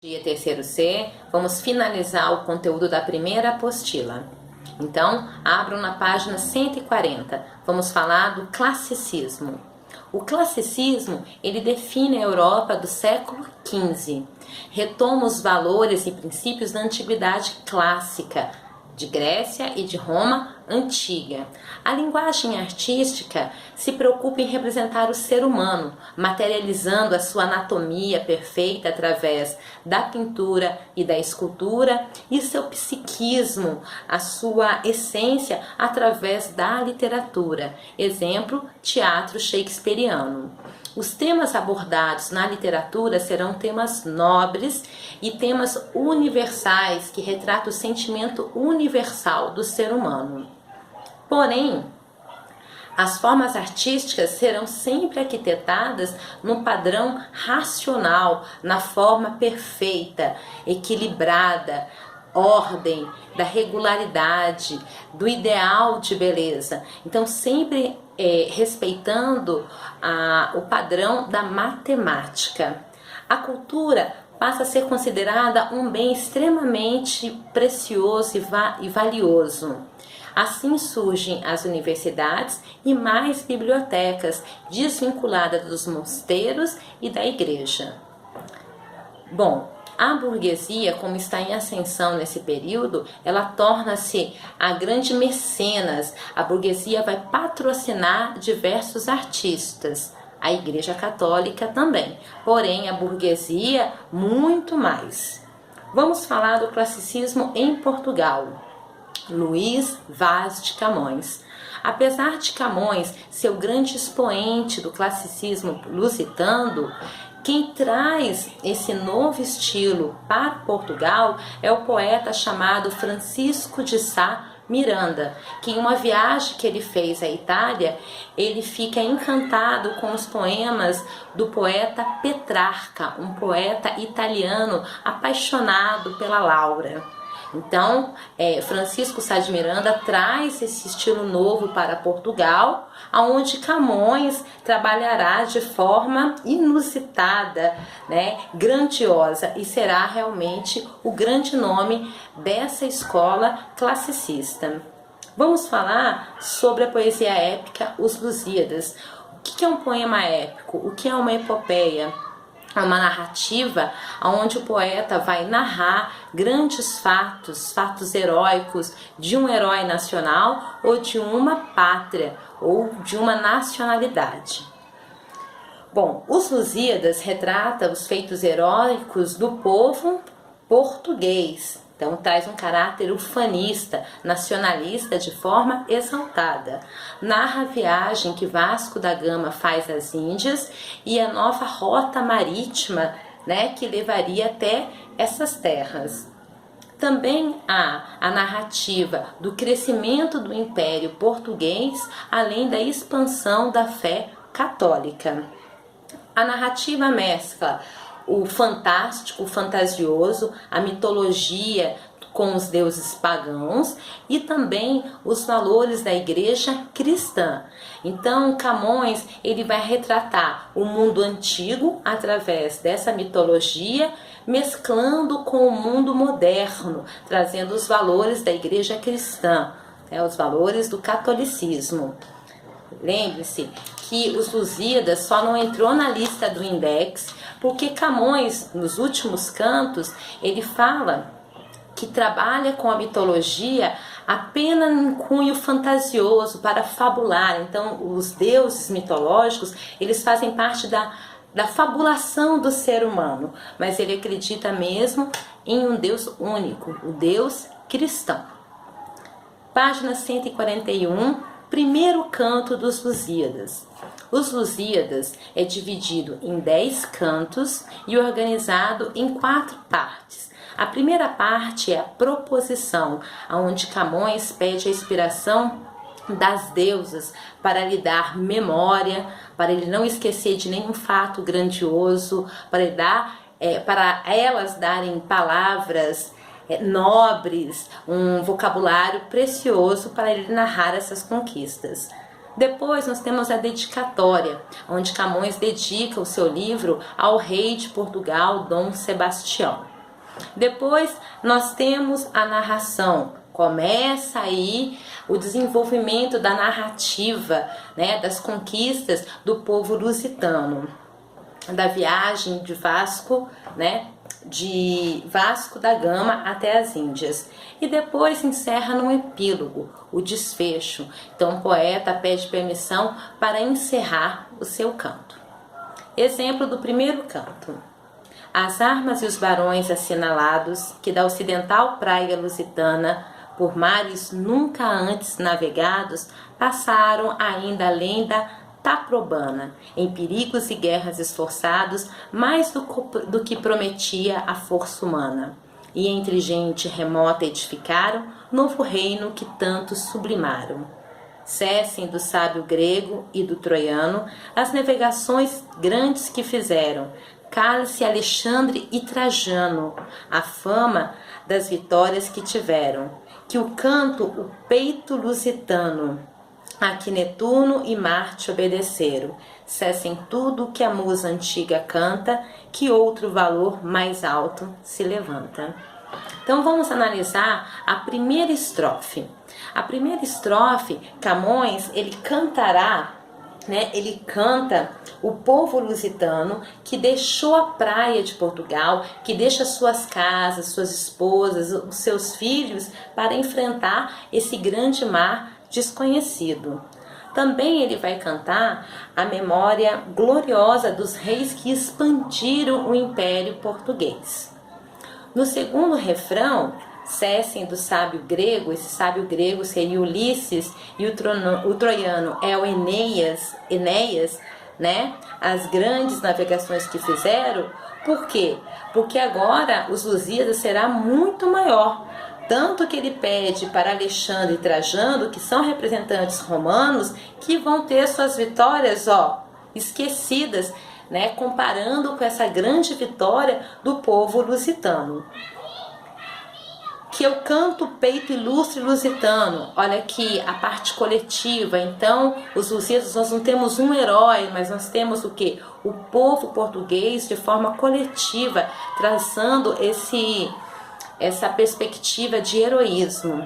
Dia terceiro C, vamos finalizar o conteúdo da primeira apostila. Então, abram na página 140. Vamos falar do classicismo. O classicismo, ele define a Europa do século XV. Retoma os valores e princípios da antiguidade clássica, de Grécia e de Roma antiga. A linguagem artística se preocupa em representar o ser humano, materializando a sua anatomia perfeita através da pintura e da escultura e seu psiquismo, a sua essência através da literatura. Exemplo, teatro shakespeariano. Os temas abordados na literatura serão temas nobres e temas universais que retratam o sentimento universal do ser humano. Porém, as formas artísticas serão sempre arquitetadas no padrão racional, na forma perfeita, equilibrada, ordem, da regularidade, do ideal de beleza. Então, sempre respeitando o padrão da matemática. A cultura passa a ser considerada um bem extremamente precioso e valioso. Assim surgem as universidades e mais bibliotecas, desvinculadas dos mosteiros e da igreja. Bom, a burguesia, como está em ascensão nesse período, ela torna-se a grande mecenas. A burguesia vai patrocinar diversos artistas, a Igreja Católica também, porém a burguesia muito mais. Vamos falar do classicismo em Portugal. Luís Vaz de Camões. Apesar de Camões ser o grande expoente do classicismo lusitano, quem traz esse novo estilo para Portugal é o poeta chamado Francisco de Sá Miranda, que em uma viagem que ele fez à Itália, ele fica encantado com os poemas do poeta Petrarca, um poeta italiano apaixonado pela Laura. Então, Francisco Sá de Miranda traz esse estilo novo para Portugal, onde Camões trabalhará de forma inusitada, grandiosa, e será realmente o grande nome dessa escola classicista. Vamos falar sobre a poesia épica Os Lusíadas. O que é um poema épico? O que é uma epopeia? É uma narrativa onde o poeta vai narrar grandes fatos heróicos de um herói nacional ou de uma pátria ou de uma nacionalidade. Bom, Os Lusíadas retrata os feitos heróicos do povo português. Então traz um caráter ufanista, nacionalista de forma exaltada. Narra a viagem que Vasco da Gama faz às Índias e a nova rota marítima, que levaria até essas terras. Também há a narrativa do crescimento do Império Português, além da expansão da fé católica. A narrativa mescla o fantástico, o fantasioso, a mitologia com os deuses pagãos e também os valores da igreja cristã. Então, Camões ele vai retratar o mundo antigo através dessa mitologia, mesclando com o mundo moderno, trazendo os valores da igreja cristã, os valores do catolicismo. Lembre-se que Os Lusíadas só não entrou na lista do Index porque Camões, nos últimos cantos, ele fala que trabalha com a mitologia apenas em cunho fantasioso, para fabular. Então, os deuses mitológicos, eles fazem parte da fabulação do ser humano, mas ele acredita mesmo em um Deus único, o Deus cristão. Página 141, primeiro canto dos Lusíadas. Os Lusíadas é dividido em 10 cantos e organizado em 4 partes. A primeira parte é a proposição, onde Camões pede a inspiração das deusas para lhe dar memória, para ele não esquecer de nenhum fato grandioso, para elas darem palavras nobres, um vocabulário precioso para ele narrar essas conquistas. Depois nós temos a dedicatória, onde Camões dedica o seu livro ao rei de Portugal, Dom Sebastião. Depois nós temos a narração. Começa aí o desenvolvimento da narrativa, né, das conquistas do povo lusitano, da viagem de Vasco, né, de Vasco da Gama até as Índias. E depois encerra num epílogo, o desfecho. Então o poeta pede permissão para encerrar o seu canto. Exemplo do primeiro canto. As armas e os barões assinalados, que da ocidental praia lusitana, por mares nunca antes navegados, passaram ainda além da Taprobana, em perigos e guerras esforçados, mais do que prometia a força humana. E entre gente remota edificaram novo reino que tanto sublimaram. Cessem do sábio grego e do troiano as navegações grandes que fizeram. Cale-se Alexandre e Trajano, a fama das vitórias que tiveram. Que o canto, o peito lusitano, a que Netuno e Marte obedeceram. Cessem tudo que a musa antiga canta, que outro valor mais alto se levanta. Então vamos analisar a primeira estrofe. A primeira estrofe, Camões, ele cantará, né? Ele canta o povo lusitano que deixou a praia de Portugal, que deixa suas casas, suas esposas, os seus filhos para enfrentar esse grande mar desconhecido. Também ele vai cantar a memória gloriosa dos reis que expandiram o Império Português. No segundo refrão, cessem do sábio grego, esse sábio grego seria Ulisses e o troiano é o Enéas, né? As grandes navegações que fizeram. Por quê? Porque agora os Lusíadas será muito maior. Tanto que ele pede para Alexandre e Trajano, que são representantes romanos, que vão ter suas vitórias, esquecidas, né? Comparando com essa grande vitória do povo lusitano. Que eu canto peito ilustre lusitano. Olha aqui a parte coletiva. Então, os lusíadas, nós não temos um herói, mas nós temos o quê? O povo português de forma coletiva, traçando essa perspectiva de heroísmo.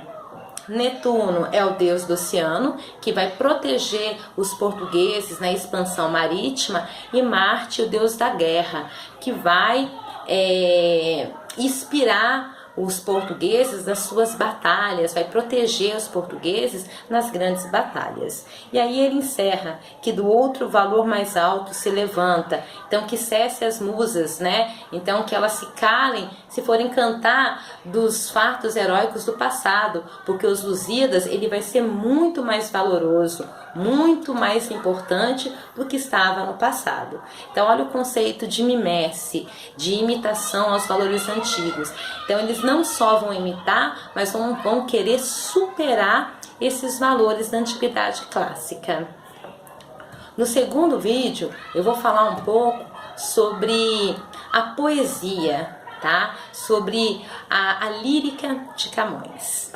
Netuno é o deus do oceano, que vai proteger os portugueses na expansão marítima, e Marte, o deus da guerra, que vai inspirar os portugueses nas suas batalhas, vai proteger os portugueses nas grandes batalhas. E aí ele encerra que do outro valor mais alto se levanta. Então que cesse as musas, né? Então que elas se calem se forem cantar dos fatos heróicos do passado, porque os Lusíadas, ele vai ser muito mais valoroso, muito mais importante do que estava no passado. Então olha o conceito de mimese, de imitação aos valores antigos. Então eles não só vão imitar, mas vão querer superar esses valores da antiguidade clássica. No segundo vídeo eu vou falar um pouco sobre a poesia, tá? Sobre a lírica de Camões.